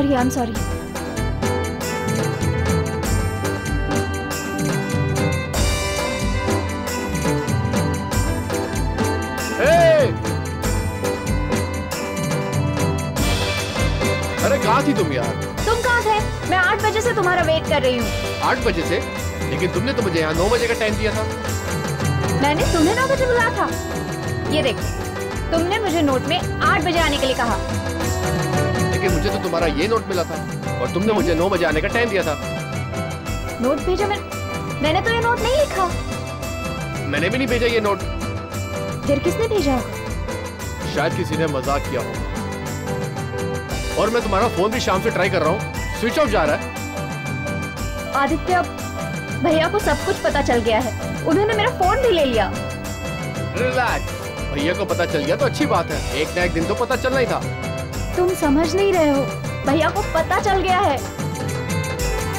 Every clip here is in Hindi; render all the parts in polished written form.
Sorry, I am sorry. अरे कहाँ थी तुम यार? तुम कहाँ थे? मैं 8 बजे से तुम्हारा वेट कर रही हूँ। 8 बजे से? लेकिन तुमने तो मुझे यहाँ 9 बजे का टाइम दिया था। मैंने तुम्हें 9 बजे बुलाया था। ये देखो, तुमने मुझे नोट में 8 बजे आने के लिए कहा। लेकिन मुझे तो तुम्हारा ये नोट मिला था और तुमने मुझे 9 बजे आने का टाइम दिया था। नोट भेजा? मैंने तो ये नोट नहीं लिखा। मैंने भी नहीं भेजा ये नोट। फिर किसने भेजा होगा? शायद किसी ने मजाक किया हो। और मैं तुम्हारा फोन भी शाम से ट्राई कर रहा हूँ, स्विच ऑफ जा रहा है। आदित्य, भैया को सब कुछ पता चल गया है। उन्होंने मेरा फोन भी ले लिया। रिलैक्स, भैया को पता चल गया तो अच्छी बात है। एक ना एक दिन तो पता चलना ही था। तुम समझ नहीं रहे हो, भैया को पता चल गया है।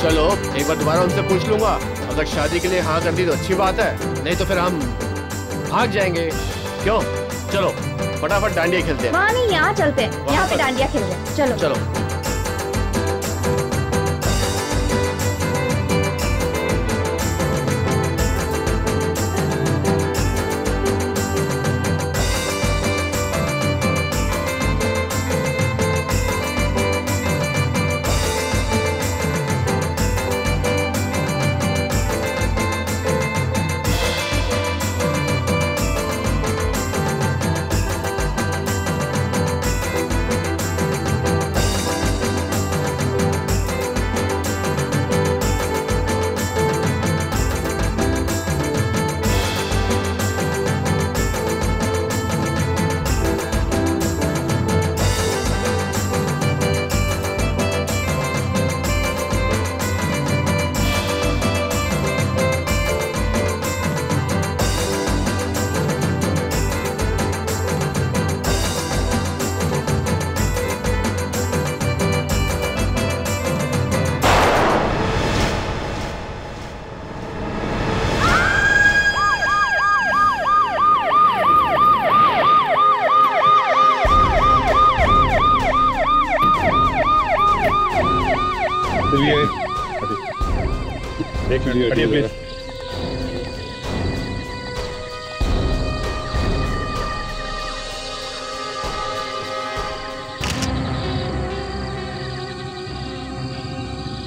चलो एक बार दोबारा उनसे पूछ लूंगा। अगर शादी के लिए हाँ कर दी तो अच्छी बात है, नहीं तो फिर हम भाग जाएंगे। क्यों? चलो फटाफट डांडिया खेलते हैं। वहाँ नहीं, यहाँ चलते हैं। यहाँ पे डांडिया खेल रहे हैं। चलो चलो।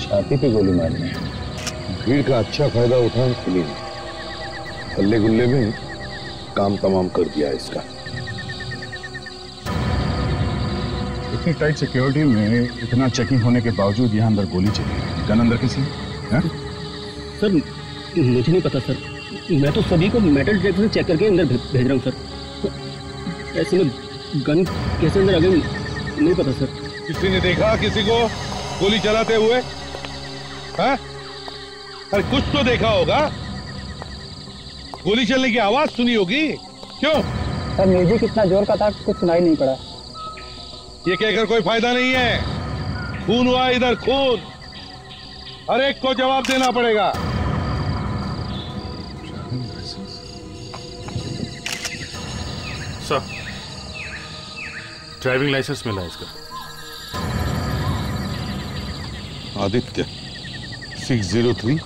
छाती पे गोली मारनी, भीड़ का अच्छा फायदा उठान खुली नहीं, हल्ले गुल्ले में काम तमाम कर दिया इसका। इतनी टाइट सिक्योरिटी में इतना चेकिंग होने के बावजूद यहाँ अंदर गोली चली। गन अंदर किसी है? सर मुझे नहीं पता सर, मैं तो सभी को मेटल डिटेक्टर से चेक करके अंदर भेज रहा हूँ सर। ऐसे में गन कैसे अंदर आ गई नहीं पता सर। किसी ने देखा किसी को गोली चलाते हुए? हाँ? अरे कुछ तो देखा होगा, गोली चलने की आवाज सुनी होगी। क्यों? सर म्यूजिक इतना जोर का था कुछ सुनाई नहीं पड़ा। ये कहकर कोई फायदा नहीं है, खून हुआ इधर खून, हर एक को जवाब देना पड़ेगा। सर ड्राइविंग लाइसेंस मिला इसका। आदित्य 603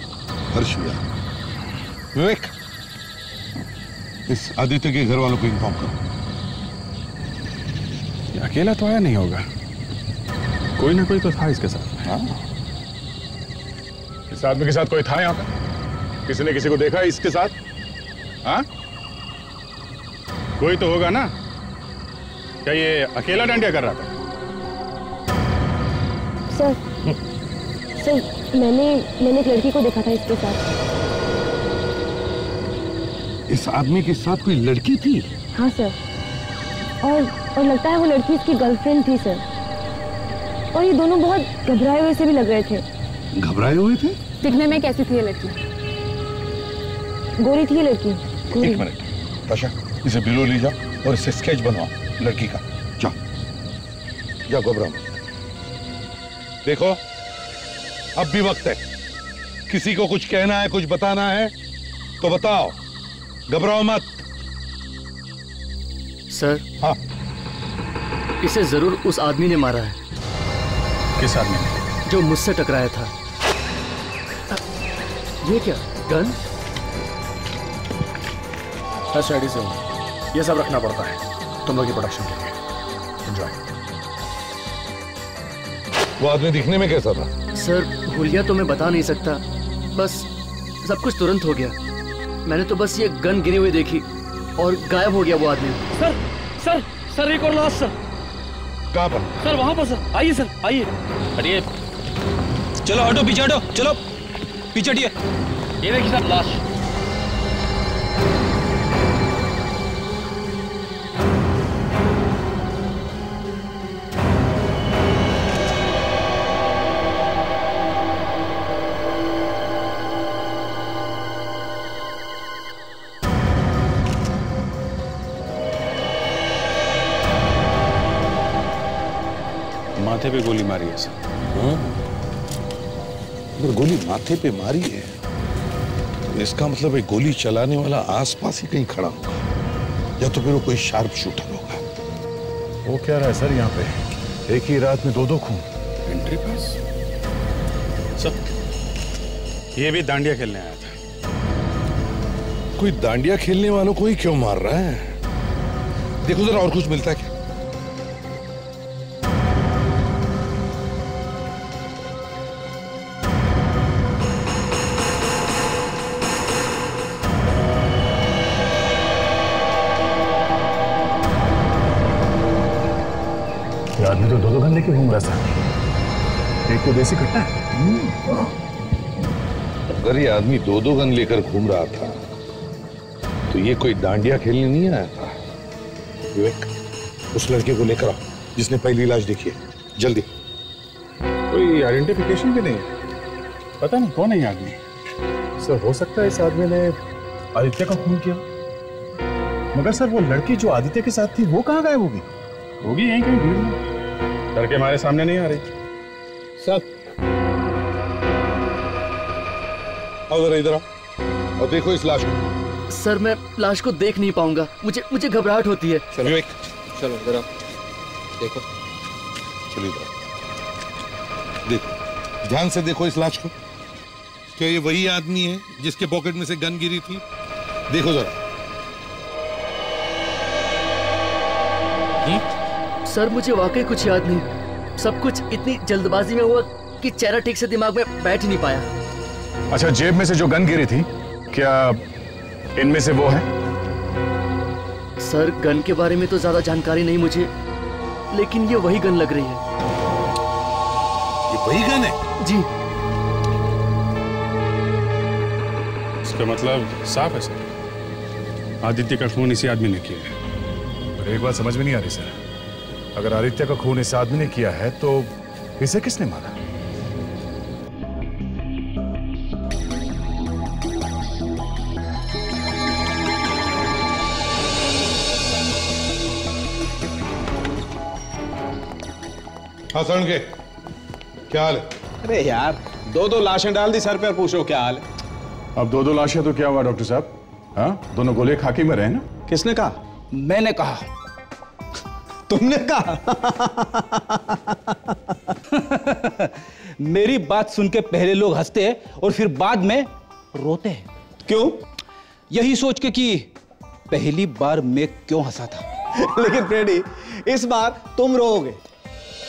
हर्ष विहार। विवेक, इस आदित्य के घर वालों को इन्फॉर्म करो। अकेला तो आया नहीं होगा, कोई ना कोई तो था इसके साथ। हाँ? इस आदमी के साथ कोई था यहाँ पे? किसी ने किसी को देखा है इसके साथ? हाँ? कोई तो होगा ना? क्या ये अकेला डांडिया कर रहा था? सर मैंने एक लड़की को देखा था इसके साथ। इस आदमी के साथ कोई लड़की थी? हाँ सर, और लगता है वो लड़की इसकी गर्लफ्रेंड थी सर। और ये दोनों बहुत घबराए हुए से भी लग रहे थे। घबराए हुए थे? दिखने में कैसी थी ये लड़की? गोरी थी ये लड़की। एक मिनट पाशा, इसे बिलो ले जाओ और इसे स्केच बनवाओ लड़की का। जाओ जाओ, घबराओ मत। देखो अब भी वक्त है, किसी को कुछ कहना है, कुछ बताना है तो बताओ, घबराओ मत। सर हाँ, इसे जरूर उस आदमी ने मारा है। किस आदमी ने? जो मुझसे टकराया था। ये क्या गन? फर्स्ट आईडी से हूँ, ये सब रखना पड़ता है तुम लोग की प्रोडक्शन के लिए। एंजॉय। वो आदमी दिखने में कैसा था? सर हुलिया तो मैं बता नहीं सकता, बस सब कुछ तुरंत हो गया। मैंने तो बस ये गन गिरी हुई देखी और गायब हो गया वो आदमी। सर सर सर एक और लाश सर। कहाँ पर? सर वहां पर सर। आइए सर आइए। हटिए, चलो हटो, पीछे हटो, चलो पीछे हटिए। ये देखिए सर लाश। माथे पे गोली मारी है सर। अगर गोली माथे पे मारी है तो इसका मतलब है गोली चलाने वाला आसपास ही कहीं खड़ा होगा, या तो फिर वो कोई शार्प शूटर होगा। वो क्या रहा है सर यहाँ पे? एक ही रात में दो खून। एंट्री पास। सर ये भी दांडिया खेलने आया था। कोई दांडिया खेलने वालों को ही क्यों मार रहा है? देखो जरा और कुछ मिलता है क्या? आदमी तो दो गन लेके घूम रहा था। एक तो देसी कट्टा है। अगर ये आदमी दो गन लेकर घूम रहा था तो ये कोई दांडिया खेलने नहीं आया था। विवेक, उस लड़के को लेकर आओ जिसने पहली लाश देखी है, जल्दी। कोई आइडेंटिफिकेशन भी नहीं, पता नहीं कौन है ये आदमी। सर हो सकता है इस आदमी ने आदित्य का खून किया, मगर सर वो लड़की जो आदित्य के साथ थी वो कहाँ गायब होगी यहीं कहीं भीड़ में। लड़के हमारे सामने नहीं आ रही। सर आओ जरा इधर आओ और देखो इस लाश को। सर मैं लाश को देख नहीं पाऊंगा, मुझे घबराहट होती है। चलो विवेक, चलो जरा देखो। चलिए इधर देखो, ध्यान से देखो इस लाश को। क्या ये वही आदमी है जिसके पॉकेट में से गन गिरी थी? देखो जरा। सर मुझे वाकई कुछ याद नहीं, सब कुछ इतनी जल्दबाजी में हुआ कि चेहरा ठीक से दिमाग में बैठ ही नहीं पाया। अच्छा, जेब में से जो गन गिरी थी क्या इनमें से वो है? सर गन के बारे में तो ज्यादा जानकारी नहीं मुझे, लेकिन ये वही गन लग रही है। ये वही गन है? जी। इसका मतलब साफ है सर, आदित्य का खून इसी आदमी ने किया है। पर एक बात समझ में नहीं आ रही सर, अगर आदित्य का खून इस आदमी ने किया है तो इसे किसने मारा? हाँ सरण के, क्या हाल है? अरे यार, दो लाशें डाल दी सर पे और पूछो क्या हाल है। अब दो लाशें तो क्या हुआ डॉक्टर साहब? हाँ, दोनों गोले खाकी में रहे ना? किसने कहा? मैंने कहा। तुमने कहा? मेरी बात सुन के पहले लोग हंसते हैं और फिर बाद में रोते हैं। क्यों? यही सोच के कि पहली बार मैं क्यों हंसा था। लेकिन फ्रेडी, इस बार तुम रोओगे।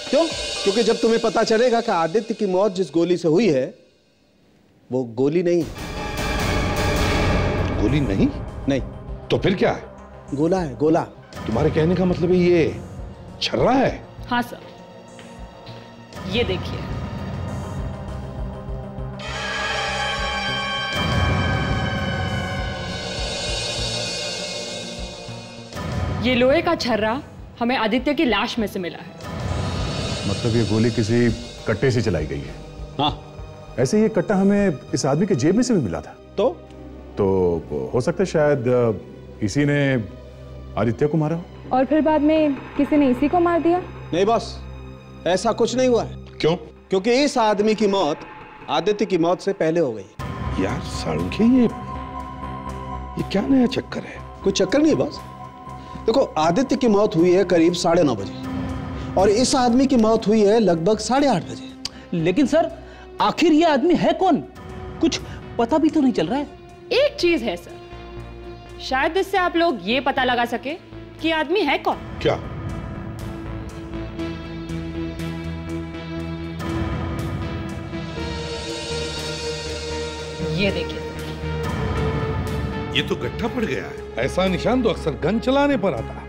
क्यों? क्योंकि जब तुम्हें पता चलेगा कि आदित्य की मौत जिस गोली से हुई है वो गोली नहीं। गोली नहीं? नहीं। तो फिर क्या है? गोला है, गोला। तुम्हारे कहने का मतलब है ये छर्रा है? हाँ सर, ये देखिए। ये लोहे का छर्रा हमें आदित्य की लाश में से मिला है। मतलब ये गोली किसी कट्टे से चलाई गई है? हाँ। ऐसे ये कट्टा हमें इस आदमी के जेब में से भी मिला था। तो हो सकता है शायद इसी ने आदित्य को मारा हो। और फिर बाद में किसी ने इसी को मार दिया? नहीं बॉस, ऐसा कुछ नहीं हुआ है। क्यों? क्योंकि इस आदमी की मौत आदित्य की मौत से पहले हो गई। यार साळुंखे, ये क्या नया चक्कर है? कोई चक्कर नहीं बॉस। देखो, आदित्य की मौत हुई है करीब 9:30 बजे और इस आदमी की मौत हुई है लगभग 8:30 बजे। लेकिन सर आखिर ये आदमी है कौन, कुछ पता भी तो नहीं चल रहा है। एक चीज है सर, शायद इससे आप लोग ये पता लगा सके कि आदमी है कौन। क्या? ये देखिए, ये तो गट्ठा पड़ गया है। ऐसा निशान तो अक्सर गन चलाने पर आता है।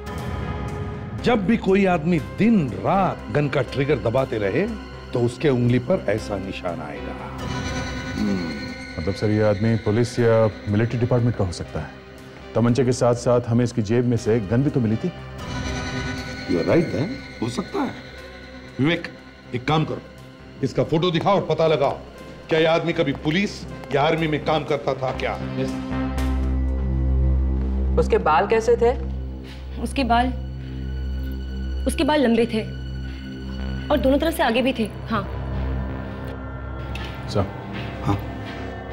जब भी कोई आदमी दिन रात गन का ट्रिगर दबाते रहे तो उसके उंगली पर ऐसा निशान आएगा। मतलब सर ये आदमी पुलिस या मिलिट्री डिपार्टमेंट का हो सकता है। तमंचे के साथ साथ हमें इसकी जेब में से गन भी तो मिली थी। यू आर राइट है, हो सकता है। विवेक, एक काम करो, इसका फोटो दिखाओ और पता लगाओ क्या यह आदमी कभी पुलिस या आर्मी में काम करता था क्या? उसके बाल कैसे थे? उसके बाल लंबे थे और दोनों तरफ से आगे भी थे। हाँ सर। हाँ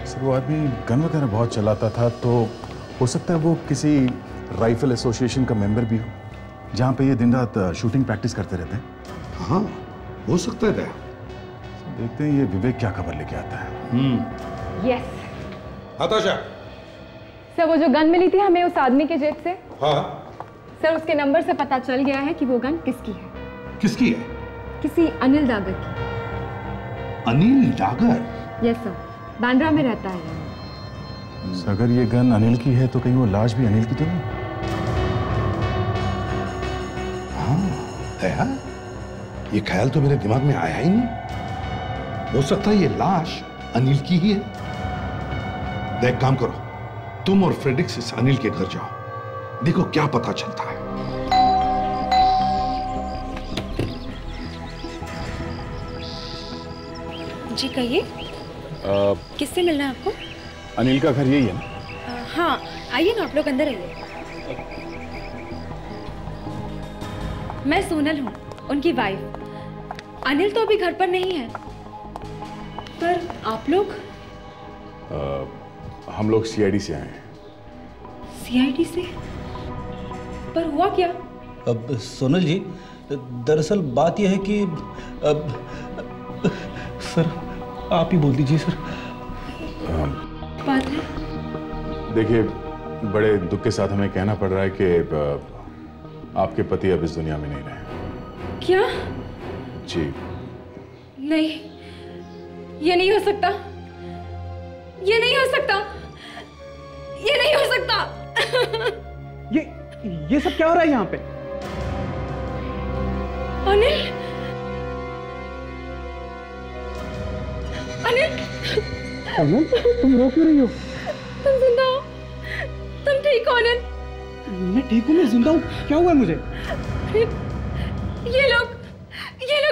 सर वो आदमी गन वगैरह बहुत चलाता था, तो हो सकता है वो किसी राइफल एसोसिएशन का मेंबर भी हो, जहाँ पे ये दिन रात शूटिंग प्रैक्टिस करते रहते हैं। हाँ हो सकता है। देखते हैं ये विवेक क्या खबर लेके आता है। यस हताशा। सर वो जो गन मिली थी हमें उस आदमी के जेब से, हाँ सर उसके नंबर से पता चल गया है कि वो गन किसकी है। किसकी है? किसी अनिल डागर की। अनिल डागर? यस सर, बांद्रा में रहता है। अगर ये गन अनिल की है तो कहीं वो लाश भी अनिल की तो नहीं? हाँ दया, ये ख्याल तो मेरे दिमाग में आया ही नहीं। हो सकता है ये लाश अनिल की ही है। देख, काम करो, तुम और फ्रेडिक्स इस अनिल के घर जाओ, देखो क्या पता चलता है। जी कहिए, किससे मिलना है आपको? अनिल का घर यही है ना? हाँ आइए ना, आप लोग अंदर आइए। मैं सोनल हूँ, उनकी वाइफ। अनिल तो अभी घर पर नहीं है, पर आप लोग? हम लोग सीआईडी से आए हैं। सीआईडी से? पर हुआ क्या? अब सोनल जी, दरअसल बात यह है कि सर आप ही बोल दीजिए सर। बात है? देखिए, बड़े दुख के साथ हमें कहना पड़ रहा है कि आपके पति अब इस दुनिया में नहीं रहे। क्या? जी नहीं, ये नहीं हो सकता, ये नहीं हो सकता, ये नहीं हो सकता। ये सब क्या हो रहा है यहाँ पे? अनिल, अनिल, तुम रो क्यों रही हो? तुम जिंदा हो? तुम ठीक हो अनिल? मैं ठीक हूँ, मैं जिंदा हूँ। क्या हुआ है मुझे? ये लोग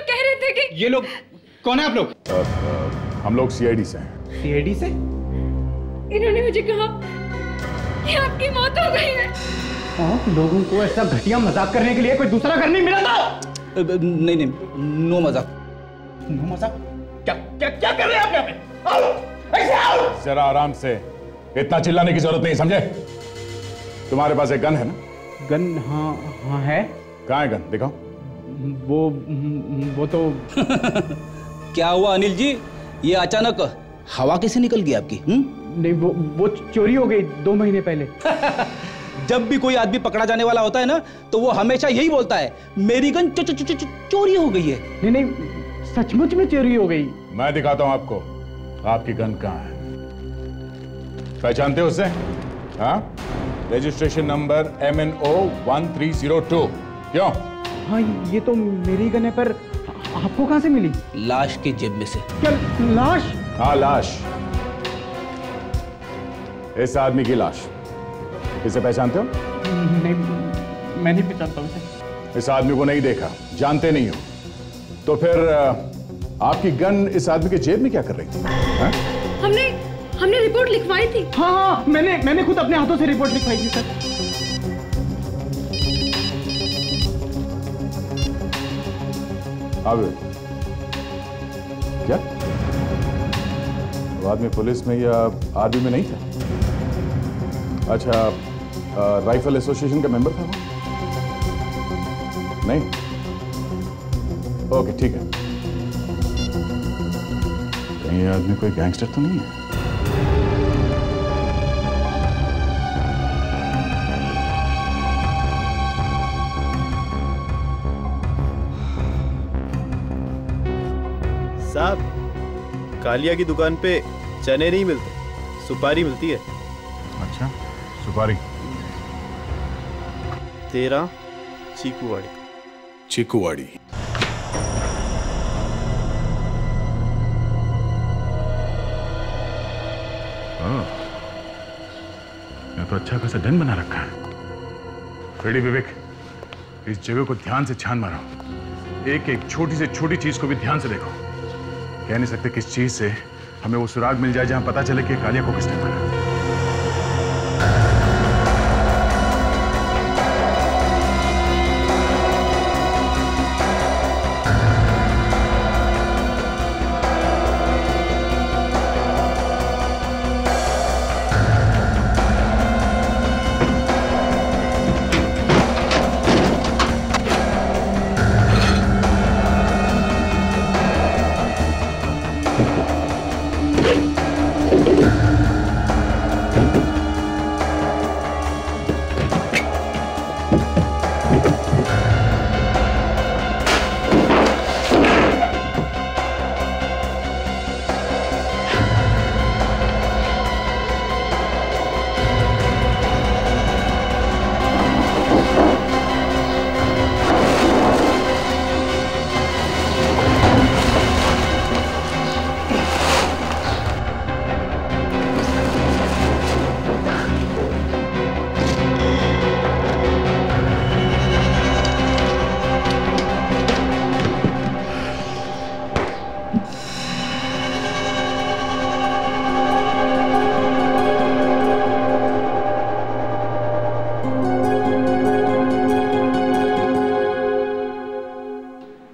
कह रहे थे कि ये लोग कौन है आप लोग? हम लोग सीआईडी से हैं। सीआईडी से? इन्होंने मुझे कहा कि आपकी मौत हो गई है। आप लोगों को ऐसा घटिया मजाक करने के लिए कोई दूसरा घर नहीं मिला था? नहीं, नो मजाक। नो मजाक? क्या कर रहे हैं आप यहाँ पे? आओ, ऐसे आओ। जरा आराम से, इतना चिल्लाने की जरूरत नहीं, समझे? तुम्हारे पास एक गन है ना? गन? हाँ है। कहाँ है गन? दिखाओ। वो तो क्या हुआ अनिल जी, ये अचानक हवा कैसे निकल गई आपकी? नहीं, वो चोरी हो गई 2 महीने पहले। जब भी कोई आदमी पकड़ा जाने वाला होता है ना, तो वो हमेशा यही बोलता है, मेरी गन चोरी हो गई है। नहीं, सचमुच में चोरी हो गई। मैं दिखाता हूं आपको, आपकी गन कहाँ है। पहचानते हो उसे? हाँ, रजिस्ट्रेशन नंबर MNO 1302। क्यों? हाँ, ये तो मेरी गन है, पर आपको कहाँ से मिली? लाश की जेब में से। क्या लाश? हाँ, लाश। इस आदमी की लाश। इसे पहचानते हो? नहीं, मैं नहीं पहचानता उसे। इस आदमी को नहीं देखा, जानते नहीं हो, तो फिर आपकी गन इस आदमी के जेब में क्या कर रही थी? हाँ? हमने रिपोर्ट लिखवाई थी। हाँ, मैंने खुद अपने हाथों से रिपोर्ट लिखवाई थी सर। अब क्या वो आदमी पुलिस में या आर्मी में नहीं था? अच्छा, राइफल एसोसिएशन का मेंबर था वो? नहीं। ओके ठीक है। कहीं ये आदमी कोई गैंगस्टर तो नहीं है? साहब, कालिया की दुकान पे चने नहीं मिलते, सुपारी मिलती है। अच्छा, सुपारी। 13 चीकूवाड़ी। चीकूवाड़ी। मैं तो अच्छा खासा डन बना रखा है। रेडी विवेक, इस जगह को ध्यान से छान मारो। एक एक छोटी से छोटी चीज को भी ध्यान से देखो। कह नहीं सकते किस चीज से हमें वो सुराग मिल जाए जहां पता चले कि कालिया को किसने मारा।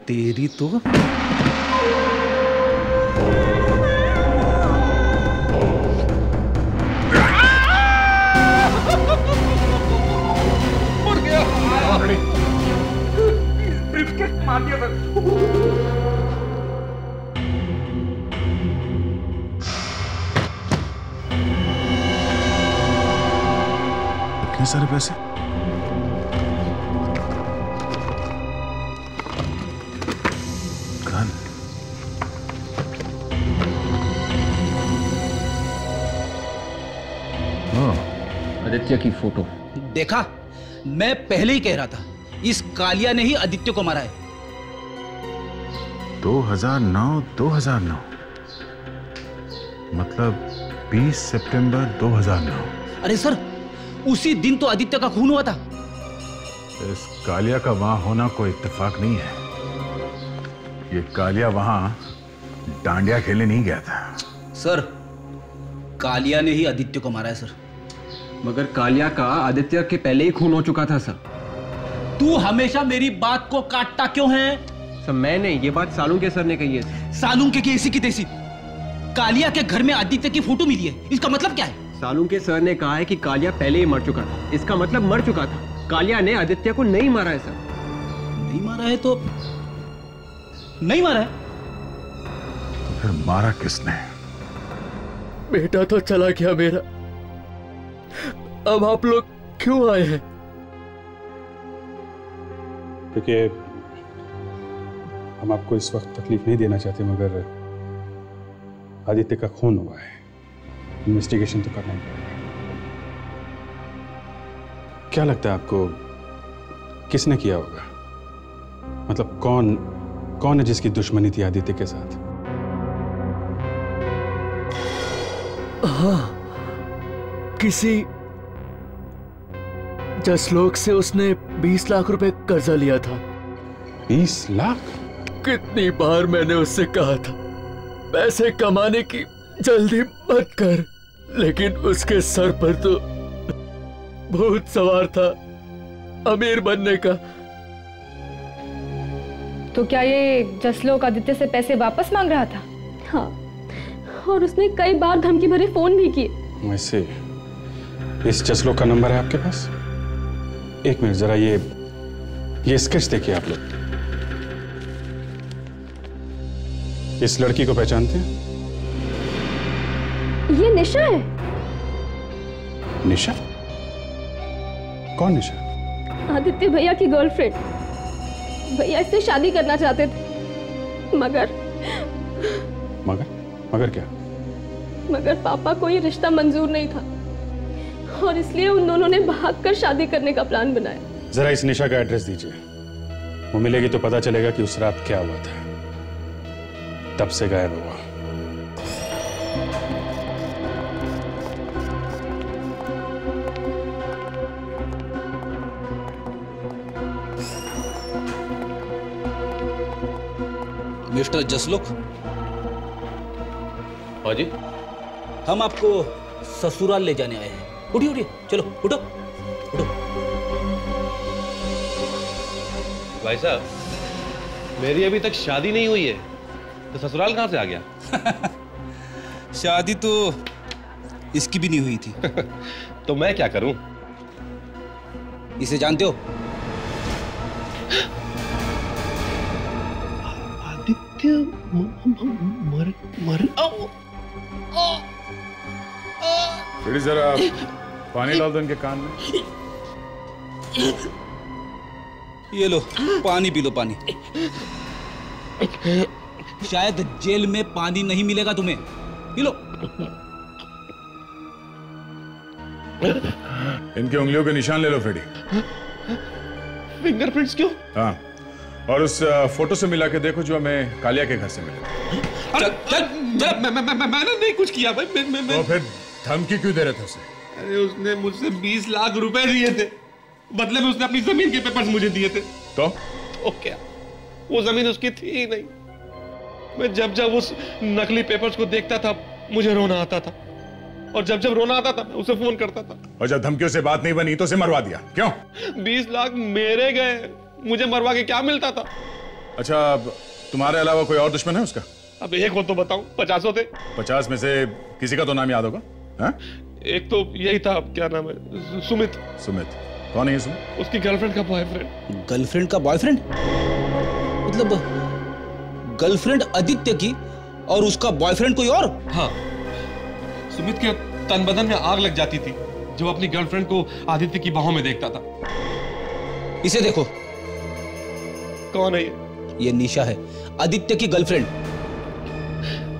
तेरी तो मर गया। ब्रीफकेस मार दिया सर। इतने सारे पैसे? आदित्य की फोटो देखा? मैं पहले ही कह रहा था, इस कालिया ने ही आदित्य को मारा है। 2009 मतलब 20 सितंबर 2009। अरे सर, उसी दिन तो आदित्य का खून हुआ था। इस कालिया का वहां होना कोई इत्तेफाक नहीं है। ये कालिया वहां डांडिया खेलने नहीं गया था। सर, कालिया ने ही आदित्य को मारा है सर। मगर कालिया का आदित्य के पहले ही खून हो चुका था सर। तू हमेशा मेरी बात को काटता क्यों है? सर मैंने ये बात सालुंके सर ने कही है। सालुंके की ऐसी की तैसी। कालिया के घर में आदित्य की फोटो मिली है, इसका मतलब क्या है? सालुंके सर ने कहा है कि कालिया पहले ही मर चुका था, इसका मतलब मर चुका था। कालिया ने आदित्य को नहीं मारा है सर। नहीं मारा है तो नहीं मारा है। तो फिर मारा किसने? बेटा तो चला गया मेरा, अब आप लोग क्यों आए हैं? क्योंकि हम आपको इस वक्त तकलीफ नहीं देना चाहते, मगर आदित्य का खून हुआ है, इन्वेस्टिगेशन तो करना ही पड़ेगा। क्या लगता है आपको किसने किया होगा? मतलब कौन है जिसकी दुश्मनी थी आदित्य के साथ? हाँ, किसी जसलोक से उसने 20 लाख रुपए कर्जा लिया था। 20 लाख? कितनी बार मैंने उससे कहा था पैसे कमाने की जल्दी मत कर, लेकिन उसके सर पर तो भूत सवार था अमीर बनने का। तो क्या ये जसलोक आदित्य से पैसे वापस मांग रहा था? हाँ, और उसने कई बार धमकी भरे फोन भी किए। वैसे इस जसलोक का नंबर है आपके पास? एक मिनट, जरा ये स्केच देखिए आप लोग। इस लड़की को पहचानते हैं? ये निशा है। निशा? कौन निशा? आदित्य भैया की गर्लफ्रेंड। भैया इससे शादी करना चाहते थे, मगर क्या? मगर पापा को ये रिश्ता मंजूर नहीं था और इसलिए उन दोनों ने भागकर शादी करने का प्लान बनाया। जरा इस निशा का एड्रेस दीजिए, वो मिलेगी तो पता चलेगा कि उस रात क्या हुआ था। तब से गायब हुआ। मिस्टर जसलोक। हाँ जी। हम आपको ससुराल ले जाने आए हैं। उठिए उठिए, चलो उठो उठो। भाई साहब, मेरी अभी तक शादी नहीं हुई है, तो ससुराल कहां से आ गया? शादी तो इसकी भी नहीं हुई थी। तो मैं क्या करूं? इसे जानते हो? आदित्य मर थोड़ी जरा पानी डाल दो इनके कान में। ये लो पानी पी लो, पानी। शायद जेल में पानी नहीं मिलेगा तुम्हें, पी लो। इनके उंगलियों के निशान ले लो फ्रेडी। फिंगरप्रिंट्स क्यों? हाँ, और उस फोटो से मिला के देखो जो हमें कालिया के घर से मिला। मैंने नहीं कुछ किया भाई। तो फिर धमकी क्यों दे रहे थे उसे? अरे उसने मुझसे 20 लाख रुपए दिए थे, बदले में उसने अपनी जमीन के पेपर्स मुझे दिए थे। तो क्या वो जमीन उसकी थी ही नहीं। मैं जब जब उस नकली पेपर्स को देखता था मुझे रोना आता था, और जब जब रोना आता था मैं उसे फोन करता था। और जब धमकियों से बात नहीं बनी तो उसे मरवा दिया। क्यों? 20 लाख मेरे गए, मुझे मरवा के क्या मिलता था? अच्छा, तुम्हारे अलावा कोई और दुश्मन है उसका? अब एक को तो बताऊं, 50 थे। 50 में से किसी का तो नाम याद होगा? हाँ? एक तो यही था, क्या नाम है, सुमित। सुमित कौन है ये सुमित? उसकी गर्लफ्रेंड का बॉयफ्रेंड। गर्लफ्रेंड का बॉयफ्रेंड? मतलब गर्लफ्रेंड आदित्य की और उसका बॉयफ्रेंड कोई और? हाँ, सुमित के तन बदन में आग लग जाती थी जब अपनी गर्लफ्रेंड को आदित्य की बाहों में देखता था। इसे देखो। कौन है ये? ये निशा है, आदित्य की गर्लफ्रेंड।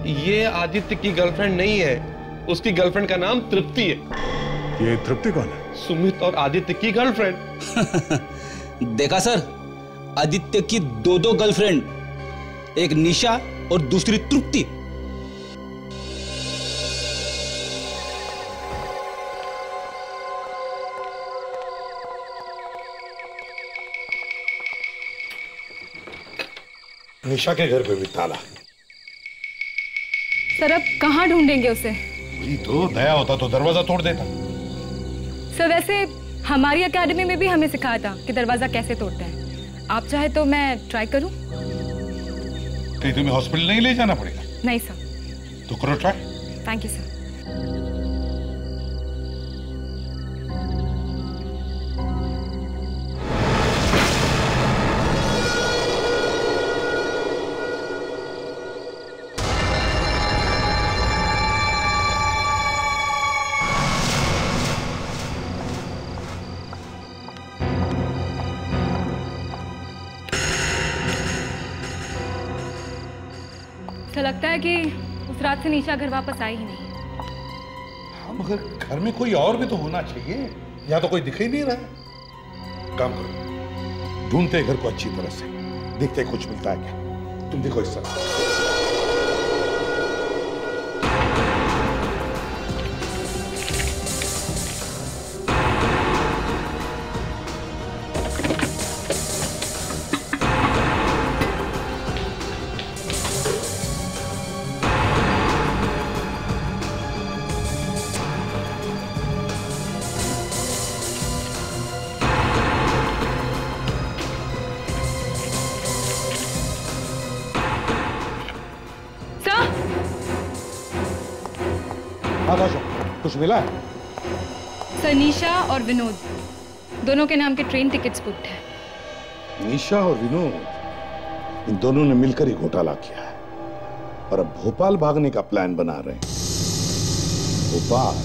ये आदित्य की गर्लफ्रेंड नहीं है, उसकी गर्लफ्रेंड का नाम तृप्ति है। ये तृप्ति कौन है? सुमित और आदित्य की गर्लफ्रेंड। देखा सर, आदित्य की दो गर्लफ्रेंड, एक निशा और दूसरी तृप्ति। निशा के घर पे भी ताला। सर अब कहाँ ढूंढेंगे उसे? वही तो, दया होता तो दरवाजा तोड़ देता। सर वैसे हमारी एकेडमी में भी हमें सिखाया था कि दरवाजा कैसे तोड़ते हैं। आप चाहे तो मैं ट्राई करूं? कहीं तुम्हें हॉस्पिटल नहीं ले जाना पड़ेगा? नहीं सर। तो करो ट्राई। Thank you sir. लगता है कि उस रात से निशा घर वापस आई ही नहीं। हाँ, मगर घर में कोई और भी तो होना चाहिए, या तो कोई दिख ही नहीं रहा। काम करो, ढूंढते घर को अच्छी तरह से, देखते कुछ मिलता है क्या। तुम देखो इस तरह। कुछ मिला है? सर निशा और विनोद दोनों के नाम के ट्रेन टिकट्स बुक्ड है। निशा और विनोद, इन दोनों ने मिलकर ही घोटाला किया है। और अब भोपाल भागने का प्लान बना रहे हैं। भोपाल।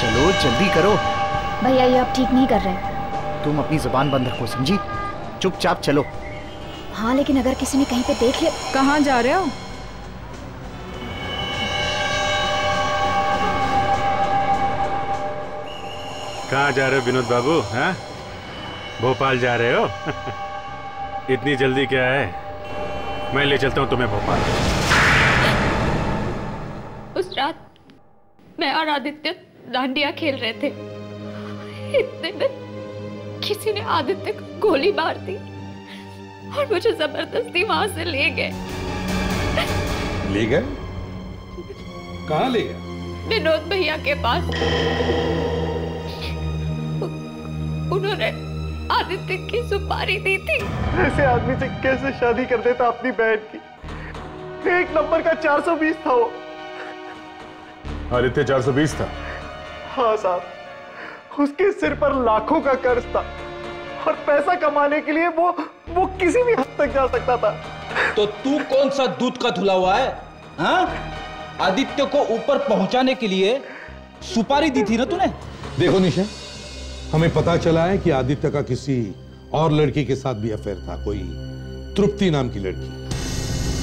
चलो जल्दी करो। भैया ये अब ठीक नहीं कर रहे। तुम अपनी जुबान बंद रखो, समझी? चुपचाप चलो। हाँ लेकिन अगर किसी ने कहीं पे देख लिया। कहाँ जा रहे हो? कहाँ जा रहे हो विनोद बाबू? हाँ, भोपाल जा रहे हो? इतनी जल्दी क्या है? मैं ले चलता हूँ तुम्हें भोपाल। उस रात मैं और आदित्य डांडिया खेल रहे थे। इतने में किसी ने आदित्य को गोली मार दी और मुझे जबरदस्ती वहां से ले गए। ले गए? कहाँ ले गए? विनोद भैया के पास। उन्होंने आदित्य की सुपारी दी थी। ऐसे आदमी से कैसे शादी कर देता अपनी बहन की? एक नंबर का 420 था वो। आदित्य 420 था? हाँ साहब, उसके सिर पर लाखों का कर्ज था और पैसा कमाने के लिए वो किसी भी हद तक जा सकता था। तो तू कौन सा दूध का धुला हुआ है? हाँ? आदित्य को ऊपर पहुंचाने के लिए सुपारी दी थी ना तूने? देखो निशा, हमें पता चला है कि आदित्य का किसी और लड़की के साथ भी अफेयर था, कोई तृप्ति नाम की लड़की।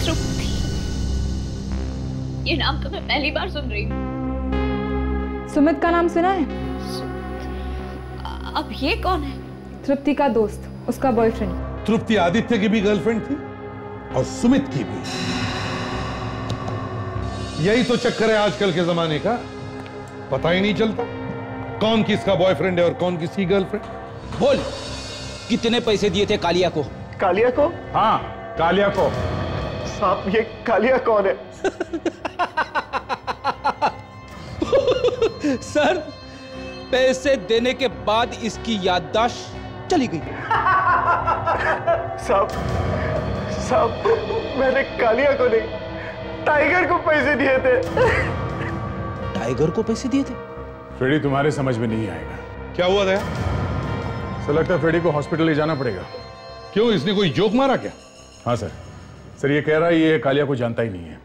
तृप्ति? ये नाम तो मैं पहली बार सुन रही हूँ। सुमित का नाम सुना है? अब ये कौन है? तृप्ति का दोस्त, उसका बॉयफ्रेंड। तृप्ति आदित्य की भी गर्लफ्रेंड थी और सुमित की भी। यही तो चक्कर है आजकल के जमाने का, पता ही नहीं चलता कौन किसका बॉयफ्रेंड है और कौन किसकी गर्लफ्रेंड। बोल, कितने पैसे दिए थे कालिया को? कालिया को? हाँ, कालिया को। साहब ये कालिया कौन है? सर, पैसे देने के बाद इसकी याददाश्त चली गई। साहब मैंने कालिया को नहीं, टाइगर को पैसे दिए थे। टाइगर को पैसे दिए थे? फ्रेडी तुम्हारे समझ में नहीं आएगा। क्या हुआ था? सर लगता है फ्रेडी को हॉस्पिटल ले जाना पड़ेगा। क्यों, इसने कोई जोक मारा क्या? हाँ सर ये कह रहा है ये कालिया को जानता ही नहीं है।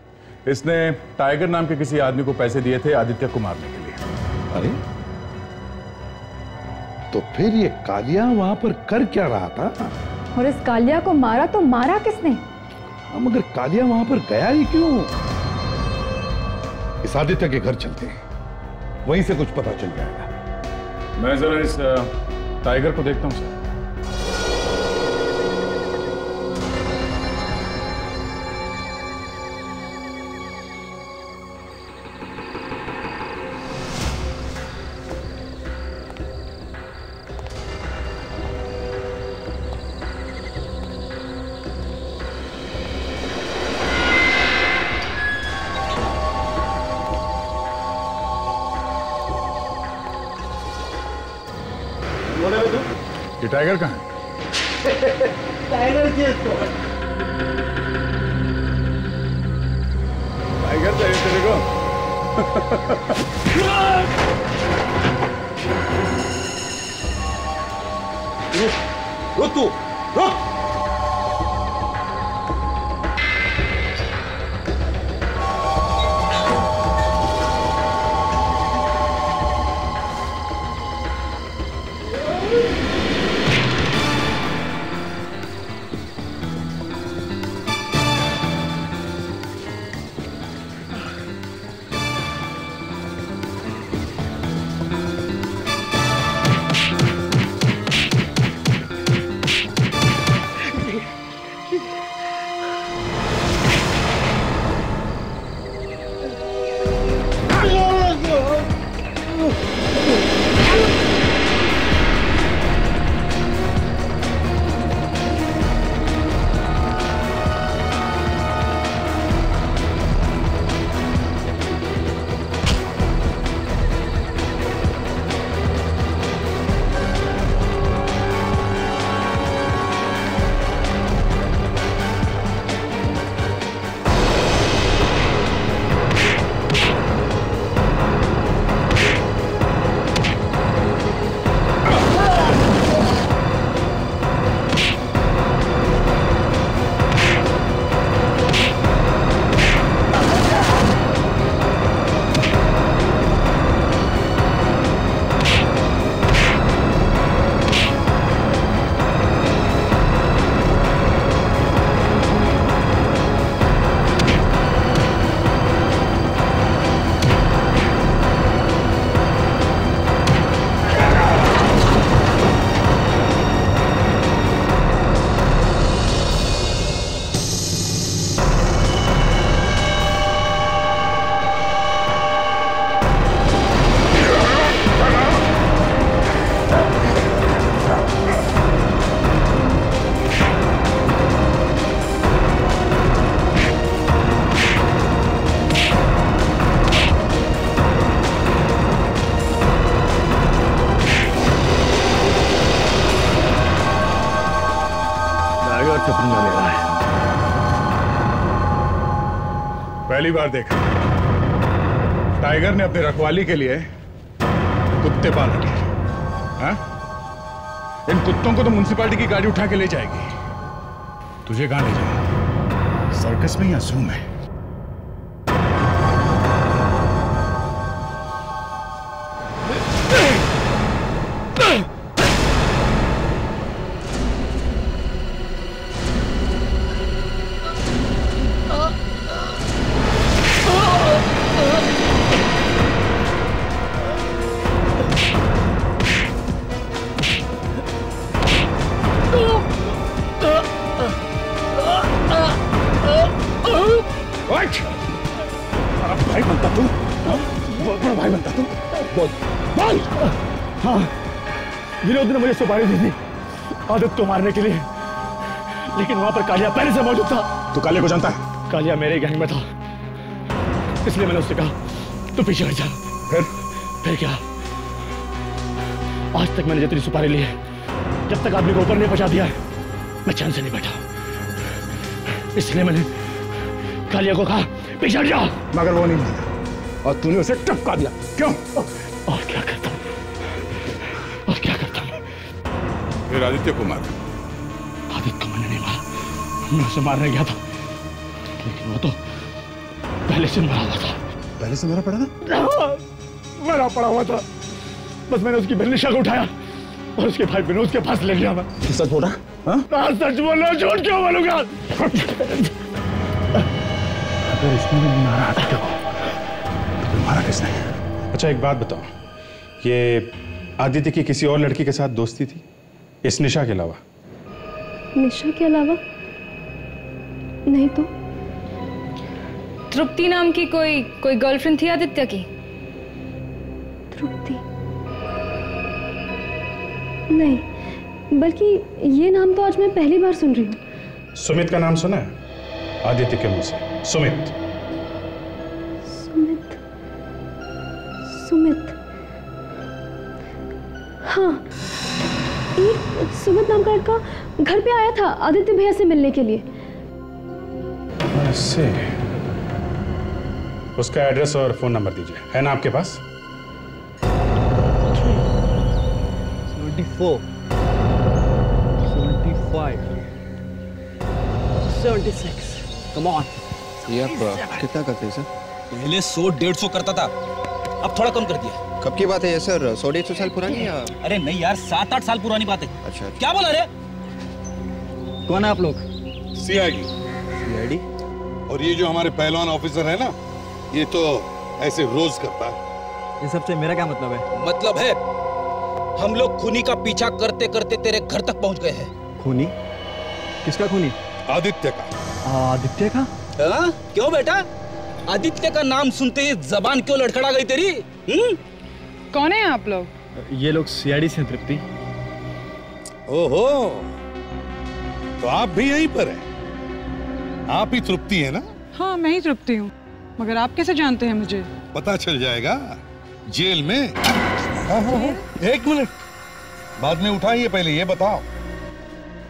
इसने टाइगर नाम के किसी आदमी को पैसे दिए थे आदित्य को मारने के लिए। अरे तो फिर ये कालिया वहां पर कर क्या रहा था? और इस कालिया को मारा तो मारा किसने? हम अगर कालिया वहां पर गया ही क्यों? इस आदित्य के घर चलते हैं, वहीं से कुछ पता चल जाएगा। मैं जरा इस टाइगर को देखता हूं सर। ये टाइगर कहाँ है? टाइगर चाहिए तेरे को? रुक तू, रुक। पहली बार देखा टाइगर ने अपनी रखवाली के लिए कुत्ते पाल रखे हैं। हाँ? इन कुत्तों को तो म्युनिसिपैलिटी की गाड़ी उठा के ले जाएगी। तुझे कहां ले जाए? सर्कस में या जू में? भाई बनता तू, बड़ा भाई बनता तू। बोल बोल। हाँ, विनोद ने मुझे सुपारी दी थी आदित्य को मारने के लिए, लेकिन वहां पर कालिया पहले से मौजूद था। तू कालिया को जानता है? कालिया मेरे गैंग में था, इसलिए मैंने उससे कहा तू पीछे हट जा। फिर क्या? आज तक मैंने जितनी सुपारी ली है, जब तक आदमी को ऊपर नहीं पहुंचा दिया है, मैं चैन से नहीं बैठा। इसलिए मैंने कालिया को कहा पीछे हट जा, मगर वो नहीं माना और तूने उसे टपका दिया। क्यों? और क्या करता हूं? और क्या करता हूं? फिर आदित्य को मारा? आदित्य को मैंने नहीं मारा, मैं उसे मारने गया था, लेकिन वो तो पहले से मरा हुआ था। पहले से मरा पड़ा था? मरा पड़ा हुआ था, बस मैंने उसकी बहनिशा को उठाया और उसके भाई विनोद के पास ले गया। मैं सच बोल रहा? सच बोल रहा, झूठ क्यों बोलूंगा? अगर इसने भी मारा आदित्य को, तो मारा किसने? अच्छा एक बात बताओ, ये आदित्य की किसी और लड़की के साथ दोस्ती थी इस निशा के अलावा? निशा के अलावा नहीं तो। तृप्ति नाम की कोई गर्लफ्रेंड थी आदित्य की? तृप्ति नहीं, बल्कि ये नाम तो आज मैं पहली बार सुन रही हूँ। सुमित का नाम सुना है आदित्य के मुंह से? सुमित। सुमित, सुमित, हाँ, एक सुमित नाम का लड़का घर पे आया था आदित्य भैया से मिलने के लिए। ऐसे उसका एड्रेस और फोन नंबर दीजिए, है ना आपके पास? 74, 75, 76, come on. ये आप कितना करते हैं सर? पहले 100-150 करता था, अब थोड़ा कम कर दिया। कब की बात है ये सर? 100-150 साल पुरानी या? अरे नहीं यार, 7-8 साल पुरानी बात है। अच्छा, क्या बोला रे? कौन है आप लोग? सीआईडी। सीआईडी? और ये जो हमारे पहलवान ऑफिसर है ना, ये तो ऐसे रोज करता है। इन सब से मेरा क्या मतलब है? मतलब है हम लोग खूनी का पीछा करते करते तेरे घर तक पहुंच गए हैं। खूनी? किसका खूनी? आदित्य का। आदित्य का? हाँ? क्यों बेटा? आदित्य का नाम सुनते ही जबान क्यों लड़खड़ा गई तेरी? कौन है आप लोग? ये लोग सीआईडी से तृप्ति। ओहो, तो आप भी यहीं पर हैं? आप ही तृप्ति है ना? हाँ, मैं ही तृप्ति हूँ, मगर आप कैसे जानते हैं मुझे? पता चल जाएगा जेल में। हाँ, एक मिनट, बाद में उठाइए, पहले ये बताओ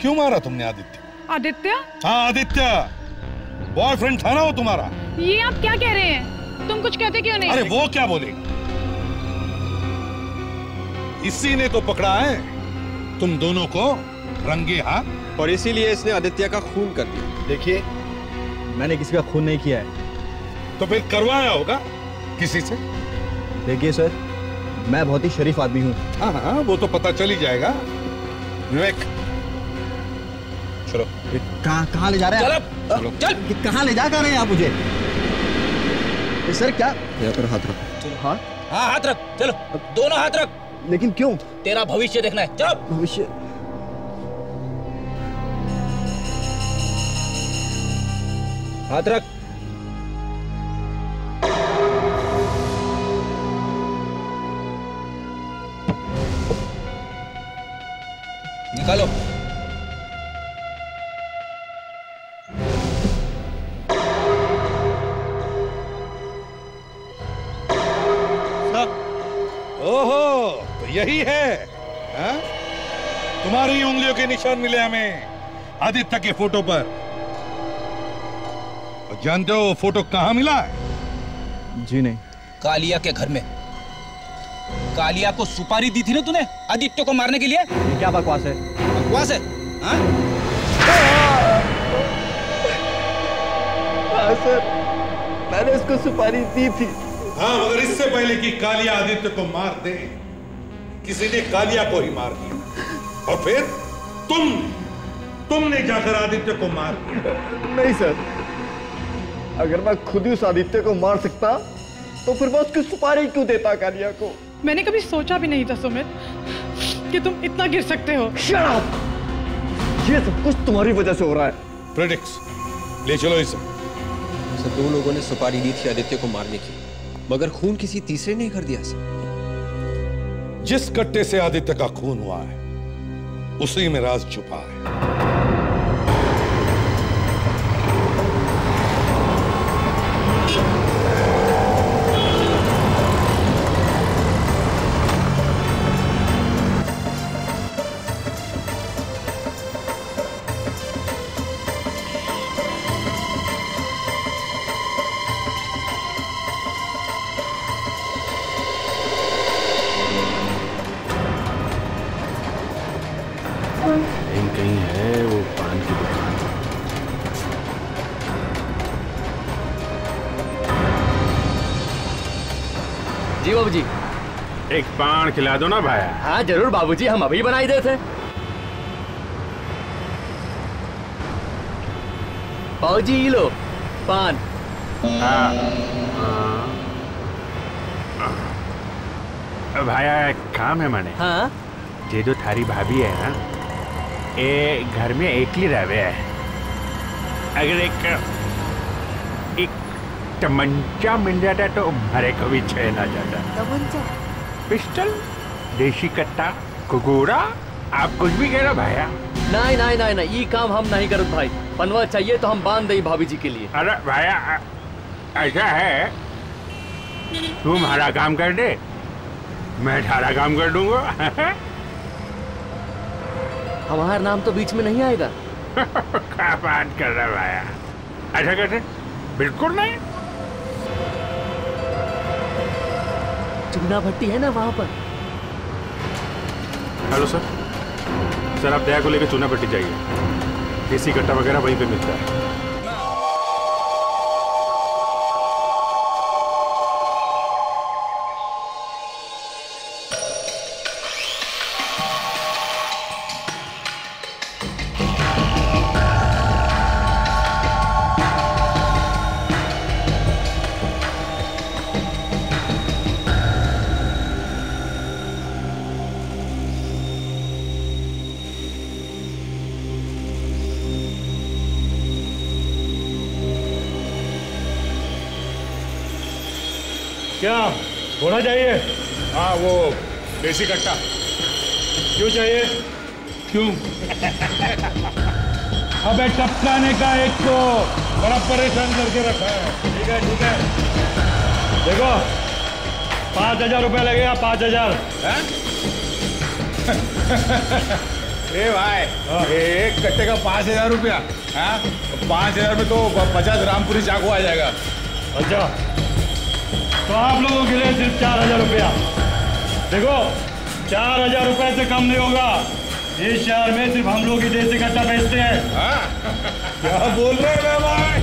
क्यों मारा तुमने आदित्य? आदित्य? हाँ आदित्य, बॉयफ्रेंड था ना वो तुम्हारा? ये आप क्या कह रहे हैं? तुम कुछ कहते क्यों नहीं? अरे वो क्या बोलेगा, इसी ने तो पकड़ा है तुम दोनों को रंगे हाथ, और इसीलिए इसने आदित्य का खून कर दिया। देखिए, मैंने किसी का खून नहीं किया है। तो फिर करवाया होगा किसी से? देखिए सर, मैं बहुत ही शरीफ आदमी हूँ। हाँ हाँ, वो तो पता चल ही जाएगा। विवेक, चलो। कहाँ ले जा रहे हैं? चलो, चल। कहाँ ले जा रहे हैं आप मुझे? सर क्या? यहाँ पर हाथ रखो। चलो, हाँ हाँ, हाथ रख, चलो दोनों हाथ रख। लेकिन क्यों? तेरा भविष्य देखना है, चलो। भविष्य? हाथ रख। निकालो। ओहो, तो यही है हा? तुम्हारी उंगलियों के निशान मिले हमें आदित्य के फोटो पर। और जानते हो वो फोटो कहाँ मिला है? जी नहीं। कालिया के घर में। कालिया को सुपारी दी थी ना तूने आदित्य को मारने के लिए? ये क्या बकवास है? बकवास है? हाँ? हाँ सर, मैंने उसको सुपारी दी थी। हाँ, मगर इससे पहले कि कालिया आदित्य को मार दे, किसी ने कालिया को ही मार दिया। और फिर तुमने जाकर आदित्य को मार दिया। नहीं सर, अगर मैं खुद ही उस आदित्य को मार सकता तो फिर मैं उसकी सुपारी क्यों देता कालिया को? मैंने कभी सोचा भी नहीं था सुमित कि तुम इतना गिर सकते हो। Shut up! ये सब कुछ तुम्हारी वजह से हो रहा है। प्रेडिक्स, ले चलो इसे। सर, दो लोगों ने सुपारी दी थी आदित्य को मारने की, मगर खून किसी तीसरे ने कर दिया सर। जिस कट्टे से आदित्य का खून हुआ है उसी में राज छुपा है। कहीं है वो पान की दुकान। जी बाबूजी। एक पान खिला दो ना भाया। हाँ जरूर बाबूजी, हम अभी बनाई देते थे। बाबूजी ये लो पान। भाया एक काम है मने। हाँ? ये जो थारी भाभी है ना, ये घर में एकली रहवे है। अगर एक तमंचा मिल जाता तो हमारे को भी चैन आ जाता। तमंचा? पिस्टल, देशी कट्टा, कुकुरा, आप कुछ भी कह रहे भाया। नहीं नहीं नहीं नहीं, ये काम हम नहीं करते भाई। पनवा चाहिए तो हम बांध दें भाभी जी के लिए। अरे भाया ऐसा है, तू हमारा काम कर दे, मैं थारा काम कर दूंगा। हमारा नाम तो बीच में नहीं आएगा। क्या बात कर रहा भाया? ऐसा कैसे? बिल्कुल नहीं। चूना भट्टी है ना वहां पर। हेलो सर, सर आप दया को लेकर चूना भट्टी जाइए, देसी कट्टा वगैरह वहीं पे मिलता है। क्या होना चाहिए? हाँ, वो देसी कट्टा। क्यों चाहिए? क्यों? अबे टपकाने का एक को बड़ा परेशान करके रखा है। ठीक है ठीक है, देखो 5,000 रुपया लगेगा। 5,000। ए भाई, एक कट्टे का 5,000 रुपया? 5,000 में तो 50 रामपुरी चाकू आ जाएगा। अच्छा, तो आप लोगों के लिए सिर्फ 4,000 रुपया। देखो 4,000 रुपए से कम नहीं होगा। इस शहर में सिर्फ हम लोग ही देसी कट्टा बेचते हैं। क्या बोल रहे हैं भाई?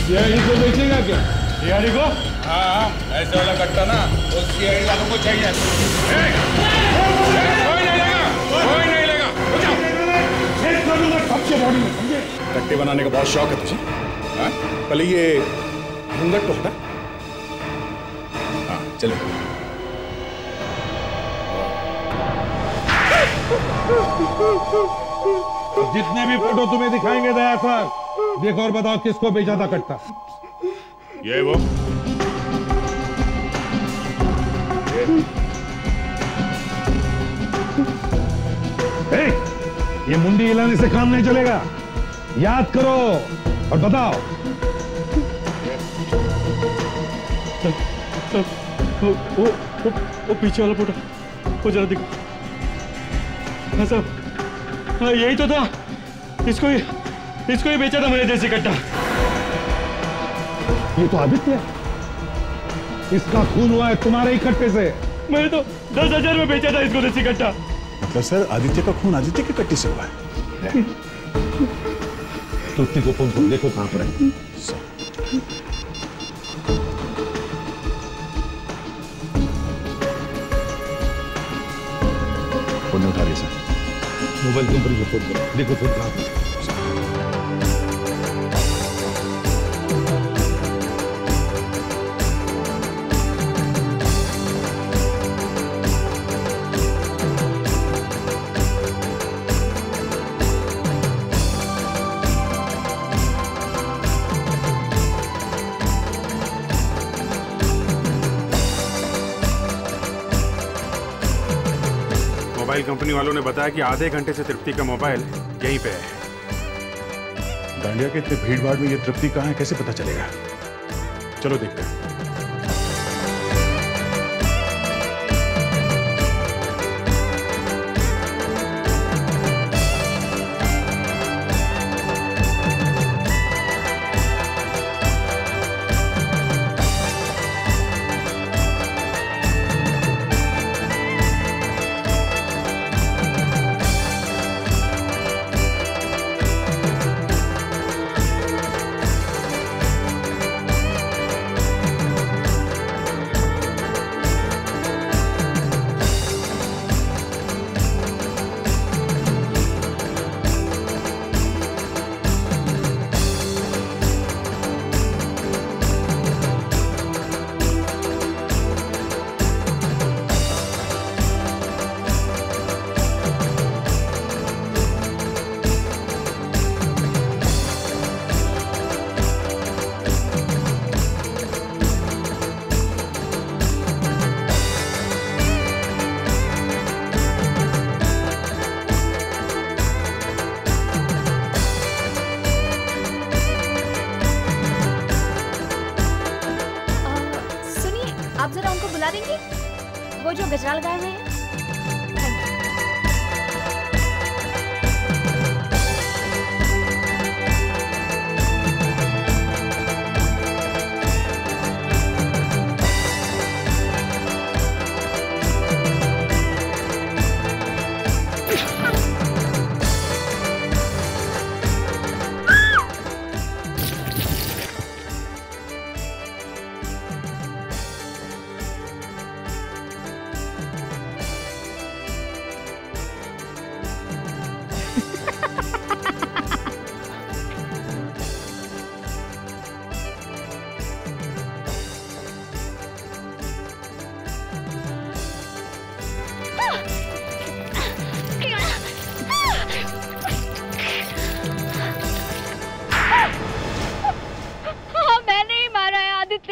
सीआईडी को बेचेगा क्या? सीआईडी को? हाँ, ऐसे वाला कट्टा ना वो सीआईडी वालों को चाहिए। कोई नहीं लेगा। कट्टे बनाने का बहुत शौक है तुझे? पहले ये घूंघट तो हटा। हाँ चलो। जितने भी फोटो तुम्हें दिखाएंगे दया सर, देखो और बताओ किसको बेचा था कट्टा। ये वो ये मुंडी हिलाने से काम नहीं चलेगा। याद करो और बताओ। वो पीछे वाला फोटो वो जरा दिखो। हाँ साहब, हाँ यही तो था। इसको ही बेचा था मैंने देसी कट्टा। ये तो आदित्य है, इसका खून हुआ है तुम्हारे ही कट्टे से। मैंने तो 10,000 में बेचा था इसको देसी कट्टा। मतलब सर आदित्य का खून आदित्य के कट्टे से हुआ है। तृप्ति को फोन करो, देखो कहां पर है। फोन उठा रही सर। मोबाइल कंपनी को फोन करो, देखो फोन कहां पर है। मोबाइल कंपनी वालों ने बताया कि आधे घंटे से तृप्ति का मोबाइल यहीं पे है। दांडिया के इतने भीड़ भाड़ में ये तृप्ति कहाँ है, कैसे पता चलेगा? चलो देखते हैं। वो जो गजरा लगाए हुए हैं।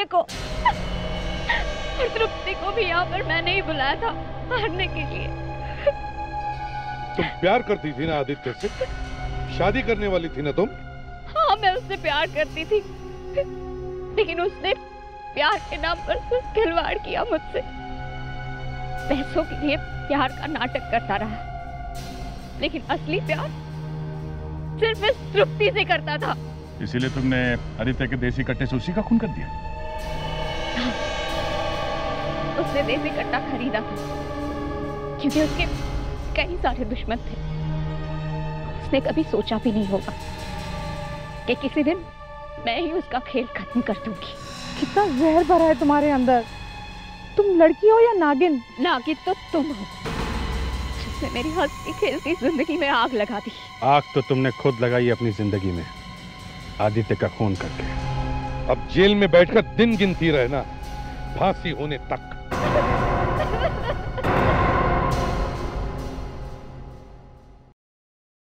को और तृप्ति को भी यहाँ पर मैंने ही बुलाया था मारने के लिए। तुम प्यार करती थी ना आदित्य से, शादी करने वाली थी ना तुम? हाँ मैं उससे प्यार करती थी, लेकिन उसने प्यार के नाम पर खिलवाड़ किया मुझसे। पैसों के लिए प्यार का नाटक करता रहा, लेकिन असली प्यार सिर्फ इस तृप्ति से करता था। इसीलिए तुमने आदित्य के देसी कट्टे से उसी का खून कर दिया? उसने देसी कट्टा खरीदा था क्योंकि उसके कई सारे दुश्मन थे। उसने कभी सोचा भी नहीं होगा कि किसी दिन मैं ही उसका खेल खत्म कर दूंगी। कितना जहर भरा है तुम्हारे अंदर। तुम लड़की हो या नागिन? नागिन तो तुम हो, जिसने मेरी हंसती खेलती जिंदगी में आग लगा दी। आग तो तुमने खुद लगाई अपनी जिंदगी में, आदित्य का खून करके। अब जेल में बैठकर दिन गिनती रहना, फांसी होने तक।